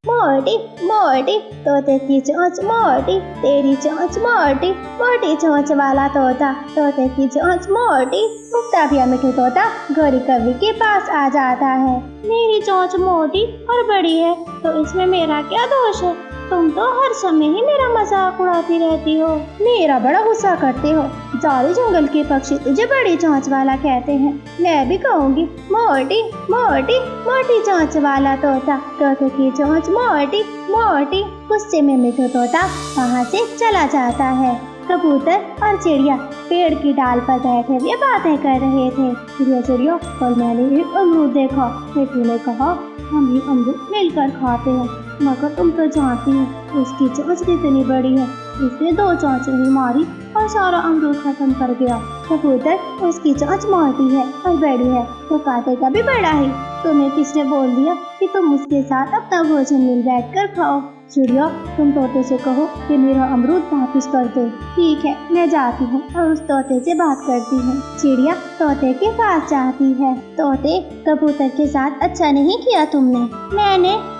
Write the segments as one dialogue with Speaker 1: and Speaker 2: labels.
Speaker 1: मोटी मोटी तोते की चोंच मोटी, तेरी चोंच मोटी, मोटी चोंच वाला तोता, तोते की चोंच मोटी। उगता भी मिठू तोता गौरी कवि के पास आ जाता है। मेरी चोंच मोटी और बड़ी है तो इसमें मेरा क्या दोष है? तुम तो हर समय ही मेरा मजाक उड़ाती रहती हो, मेरा बड़ा गुस्सा करते हो। सारे जंगल के पक्षी तुझे बड़ी चोंच वाला कहते हैं, मैं भी कहूँगी मोटी मोटी मोटी चोंच वाला तोता, तोते की चोंच मोटी मोटी। गुस्से में मिठू तोता वहाँ से चला जाता है। कबूतर और चिड़िया पेड़ की डाल पर बैठे हुए बातें कर रहे थे। चिड़िया कल मैंने एक अमरूद देखा। मिठू ने कहा हम ये अमरूद मिलकर खाते हैं, मगर तुम तो जानती हो उसकी चोंच कितनी बड़ी है। इसने 2 चोंच नहीं मारी और सारा अमरूद खत्म कर गया। कबूतर उसकी चोंच मोटी है और बड़ी है तो काटेगा भी बड़ा ही। तुम्हें किसने बोल दिया कि तुम उसके साथ अपना भोजन मिल बैठ कर खाओ? चिड़िया तुम तोते से कहो कि मेरा अमरूद वापस कर दे। ठीक है, मैं जाती हूँ और उस तोते से बात करती हूँ। चिड़िया तोते के पास जाती है। तोते, कबूतर के साथ अच्छा नहीं किया तुमने।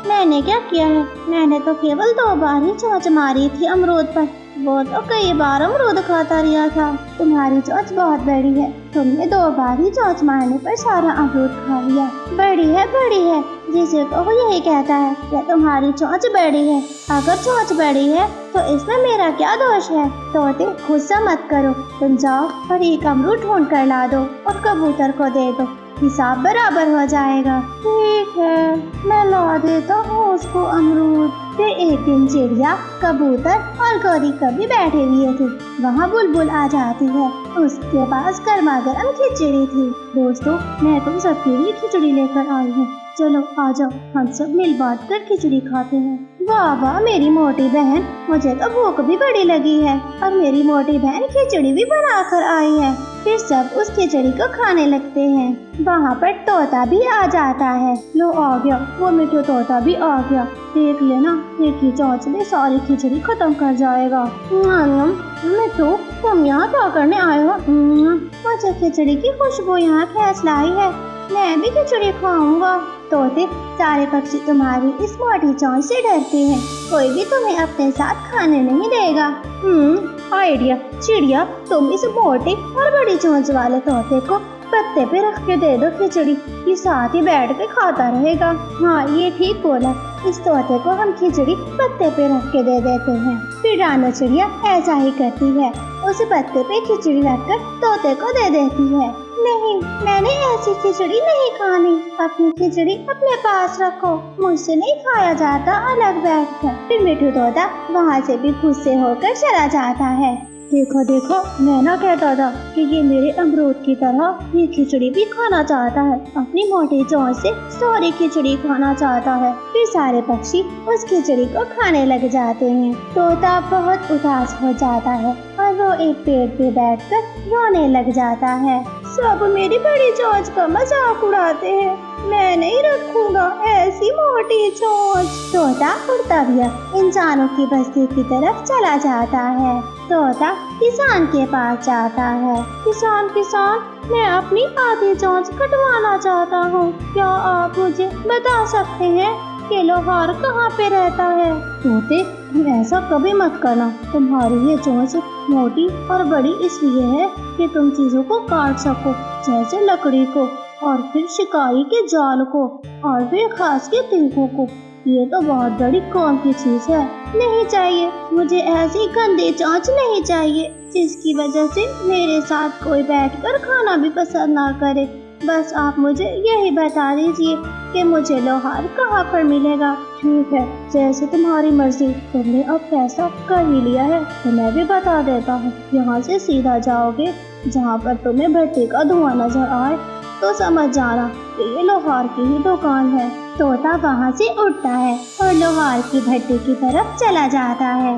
Speaker 1: मैंने क्या किया है? मैंने तो केवल 2 बार ही चोंच मारी थी अमरूद पर, वो तो कई बार अमरूद खाता रहा था। तुम्हारी चोंच बहुत बड़ी है, तुमने 2 बार ही चोंच मारने पर सारा अमरूद खा लिया। बड़ी है जिसे कहो यही कहता है कि तुम्हारी चोंच बड़ी है। अगर चोंच बड़ी है तो इसमें मेरा क्या दोष है? तोते गुस्सा मत करो, तुम जाओ और एक अमरूद ढूंढ कर ला दो और कबूतर को दे दो, हिसाब बराबर हो जाएगा। ठीक है, मैं ला देता हूँ उसको अमरूद। फिर एक दिन चिड़िया, कबूतर और गौरी कवि बैठे हुए थे। वहाँ बुलबुल आ जाती है, उसके पास गर्मा गर्म खिचड़ी थी। दोस्तों, मैं तुम सबके लिए खिचड़ी लेकर आई हूँ, चलो आ जाओ, हम सब मिल बांट कर खिचड़ी खाते हैं। वाह वाह मेरी मोटी बहन, मुझे तो भूख भी बड़ी लगी है और मेरी मोटी बहन खिचड़ी भी बना कर आई है। फिर सब उस खिचड़ी को खाने लगते हैं। वहाँ पर तोता भी आ जाता है। लो आ गया, वो मिठू तोता भी आ गया। देख लेना, एक ही चोंच में सारी खिचड़ी खत्म कर जाएगा। मिठू, तुम यहाँ क्या करने आए हो? मुझे खिचड़ी की खुशबू यहाँ खींच लाई है, मैं भी खिचड़ी खाऊंगा। तोते, सारे पक्षी तुम्हारी इस मोटी चोंच से डरते हैं, कोई भी तुम्हें अपने साथ खाने नहीं देगा। आइडिया। चिड़िया, तुम इस मोटे और बड़ी चोंच वाले तोते को पत्ते पे रख के दे दो खिचड़ी, ये साथ ही बैठ के खाता रहेगा। हाँ, ये ठीक बोला, इस तोते को हम खिचड़ी पत्ते पे रख के दे देते हैं। फिर रानो चिड़िया ऐसा ही करती है, उस पत्ते पे खिचड़ी रखकर तोते को दे देती है। नहीं, मैंने ऐसी खिचड़ी नहीं खानी, अपनी खिचड़ी अपने पास रखो, मुझसे नहीं खाया जाता अलग बैठकर। फिर मिठू तोता वहाँ से भी गुस्से होकर चला जाता है। देखो देखो, मैं ना कहता था कि ये मेरे अमरूद की तरह ये खिचड़ी भी खाना चाहता है, अपनी मोटी चोंच से सारी खिचड़ी खाना चाहता है। फिर सारे पक्षी उस खिचड़ी को खाने लग जाते हैं। तोता बहुत उदास हो जाता है और वो एक पेड़ पे बैठकर रोने लग जाता है। सब मेरी बड़ी चोंच का मजाक उड़ाते हैं, मैं नहीं रखूंगा ऐसी मोटी चोंच। तोता उड़ता हुआ इंसानों की बस्ती की तरफ चला जाता है। तोता किसान के पास जाता है। किसान, मैं अपनी आधी चोंच कटवाना चाहता हूँ, क्या आप मुझे बता सकते हैं कि लोहार कहाँ पे रहता है? तोते, तुम ऐसा कभी मत करना, तुम्हारी ये चोंच मोटी और बड़ी इसलिए है कि तुम चीजों को काट सको, जैसे लकड़ी को और फिर शिकारी के जाल को और फिर घास के तिनकों को। ये तो बहुत बड़ी काम की चीज है। नहीं चाहिए, मुझे ऐसी गंदी चोंच नहीं चाहिए जिसकी वजह से मेरे साथ कोई बैठकर खाना भी पसंद ना करे। बस आप मुझे यही बता दीजिए कि मुझे लोहार कहाँ पर मिलेगा। ठीक है, जैसे तुम्हारी मर्जी, तुमने अब फैसला कर ही लिया है तो मैं भी बता देता हूँ। यहाँ से सीधा जाओगे, जहाँ पर तुम्हें भट्टी का धुआं नजर आए तो समझ जाना कि ये लोहार की ही दुकान है। तोता वहाँ से उठता है और लोहार की भट्टी की तरफ चला जाता है।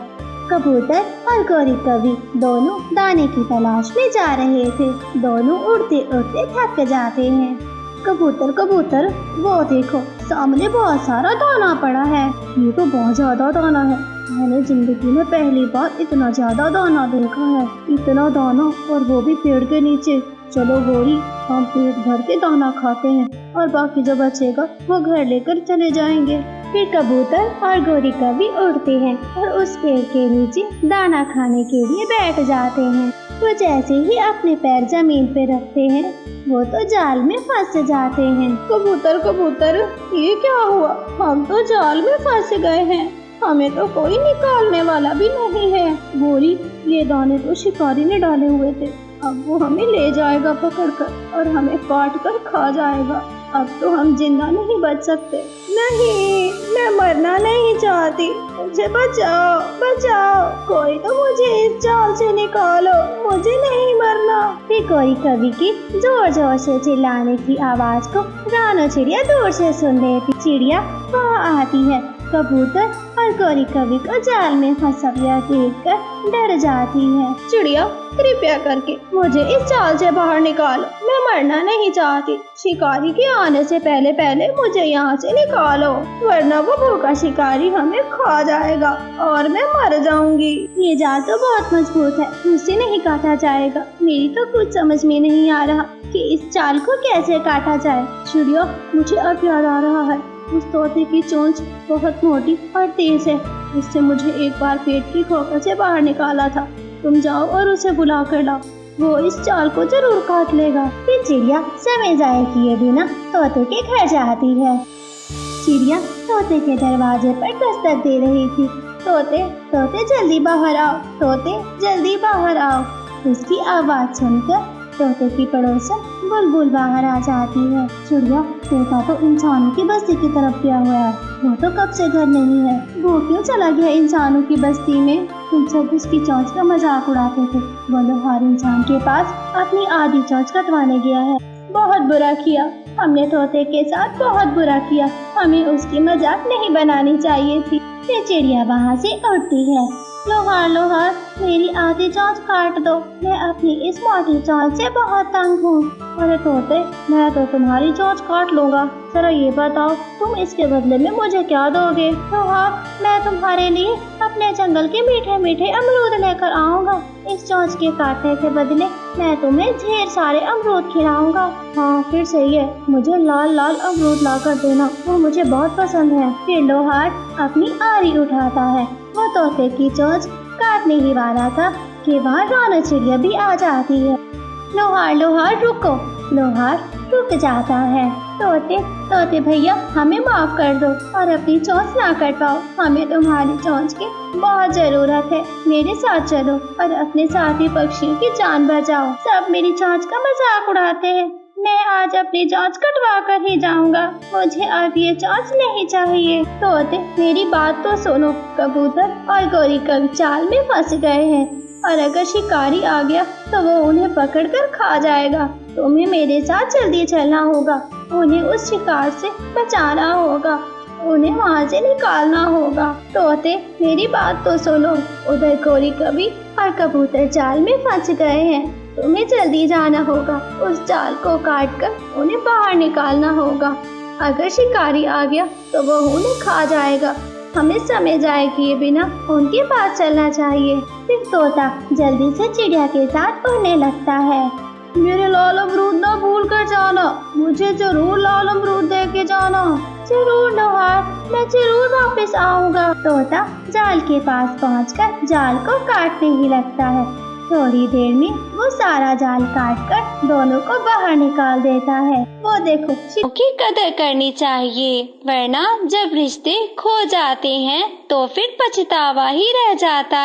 Speaker 1: कबूतर और गौरी कवि दोनों दाने की तलाश में जा रहे थे। दोनों उड़ते उड़ते थक जाते हैं। कबूतर, वो देखो, सामने बहुत सारा दाना पड़ा है। ये तो बहुत ज्यादा दाना है, मैंने जिंदगी में पहली बार इतना ज्यादा दाना देखा है। इतना दाना, और वो भी पेड़ के नीचे। चलो गौरी, हम पेट भर के दाना खाते हैं और बाकी जो बचेगा वो घर लेकर चले जाएंगे। फिर कबूतर और गोरी कभी उड़ते हैं और उस पेड़ के नीचे दाना खाने के लिए बैठ जाते हैं। वो जैसे ही अपने पैर जमीन पे रखते हैं वो तो जाल में फंस जाते हैं। कबूतर कबूतर, ये क्या हुआ? हम तो जाल में फंस गए हैं, हमें तो कोई निकालने वाला भी नहीं है। गोरी, ये दाने तो शिकारी ने डाले हुए थे, अब वो हमें ले जाएगा पकड़कर और हमें काट कर खा जाएगा। अब तो हम जिंदा नहीं बच सकते। नहीं, मैं मरना नहीं चाहती, मुझे बचाओ बचाओ, कोई तो मुझे इस जाल से निकालो, मुझे नहीं मरना। फिर कोई कवि की जोर जोर से चिल्लाने की आवाज को रानो चिड़िया दूर से सुन लेती। चिड़िया वहाँ आती है। कबूतर और गोरी कवि को जाल में फंसा हुआ देखकर डर जाती है। चिड़िया, कृपया करके मुझे इस जाल से बाहर निकालो, मैं मरना नहीं चाहती। शिकारी के आने से पहले पहले मुझे यहाँ से निकालो, वरना वो भूखा शिकारी हमें खा जाएगा और मैं मर जाऊंगी। ये जाल तो बहुत मजबूत है, मुझसे नहीं काटा जाएगा। मेरी तो कुछ समझ में नहीं आ रहा कि इस जाल को कैसे काटा जाए। चिड़िया, मुझे अब याद आ रहा है, उस तोते की चोंच बहुत मोटी और तेज है, उससे मुझे एक बार पेट की खोपड़ी से बाहर निकाला था। तुम जाओ और उसे बुला कर लाओ, वो इस जाल को जरूर काट लेगा। फिर चिड़िया समय जाए किए बिना तोते के घर जाती है। चिड़िया तोते के दरवाजे पर दस्तक दे रही थी। तोते तोते जल्दी बाहर आओ, तोते जल्दी बाहर आओ। उसकी आवाज सुनकर तोते की पड़ोसन बुलबुल बाहर आ जाती है। चिड़िया, तोता तो इंसानों की बस्ती की तरफ गया हुआ है, वो तो कब से घर नहीं है, वो क्यों चला गया इंसानों की बस्ती में? तुम सब उसकी चोंच का मजाक उड़ाते थे, वो लोहार इंसान के पास अपनी आधी चोंच कटवाने गया है। बहुत बुरा किया, हमने तोते के साथ बहुत बुरा किया, हमें उसकी मजाक नहीं बनानी चाहिए थी। फिर चिड़िया वहाँ से उड़ती है। लोहार लोहार, मेरी आधी चोंच काट दो, मैं अपनी इस मोटी चोंच से बहुत तंग हूँ। अरे तोते, मैं तो तुम्हारी चोंच काट लूँगा, जरा ये बताओ तुम इसके बदले में मुझे क्या दोगे? लोहार, मैं तुम्हारे लिए अपने जंगल के मीठे मीठे अमरूद लेकर आऊँगा। इस चोंच के काटने के बदले मैं तुम्हें ढेर सारे अमरूद खिलाऊंगा। हाँ फिर सही है, मुझे लाल लाल अमरूद ला कर देना, वो मुझे बहुत पसंद है। फिर लोहार अपनी आरी उठाता है। वो तोते की चोंच काटने ही वाला था कि वहाँ रानो चिड़िया भी आ जाती है। लोहार लोहार रुको। लोहार रुक जाता है। तोते तोते भैया, हमें माफ कर दो और अपनी चोंच ना कटवाओ, हमें तुम्हारी चोंच की बहुत जरूरत है। मेरे साथ चलो और अपने साथी पक्षियों की जान बचाओ। सब मेरी चोंच का मजाक उड़ाते हैं, मैं आज अपनी चोंच कटवा कर ही जाऊंगा, मुझे अब ये चोंच नहीं चाहिए। तोते मेरी बात तो सुनो, कबूतर और गोरी कभी चाल में फंस गए हैं और अगर शिकारी आ गया तो वो उन्हें पकड़कर खा जाएगा। तुम्हें मेरे साथ जल्दी चलना होगा, उन्हें उस शिकार से बचाना होगा, उन्हें वहाँ से निकालना होगा। तोते मेरी बात तो सुनो, उधर गोरी कभी और कबूतर जाल में फंस गए हैं, तुम्हें जल्दी जाना होगा, उस जाल को काटकर उन्हें बाहर निकालना होगा। अगर शिकारी आ गया तो वो उन्हें खा जाएगा, हमें समय जाए किए बिना उनके पास चलना चाहिए। फिर तोता जल्दी से चिड़िया के साथ उड़ने लगता है। मेरे लाल अमरूद ना भूल कर जाना, मुझे जरूर लाल अमरूद दे के जाना। जरूर लोहार, मैं जरूर वापस आऊँगा। तोता जाल के पास पहुँचकर जाल को काटने ही लगता है। थोड़ी देर में वो सारा जाल काटकर दोनों को बाहर निकाल देता है। वो देखो
Speaker 2: की कदर करनी चाहिए, वरना जब रिश्ते खो जाते हैं तो फिर पछतावा ही रह जाता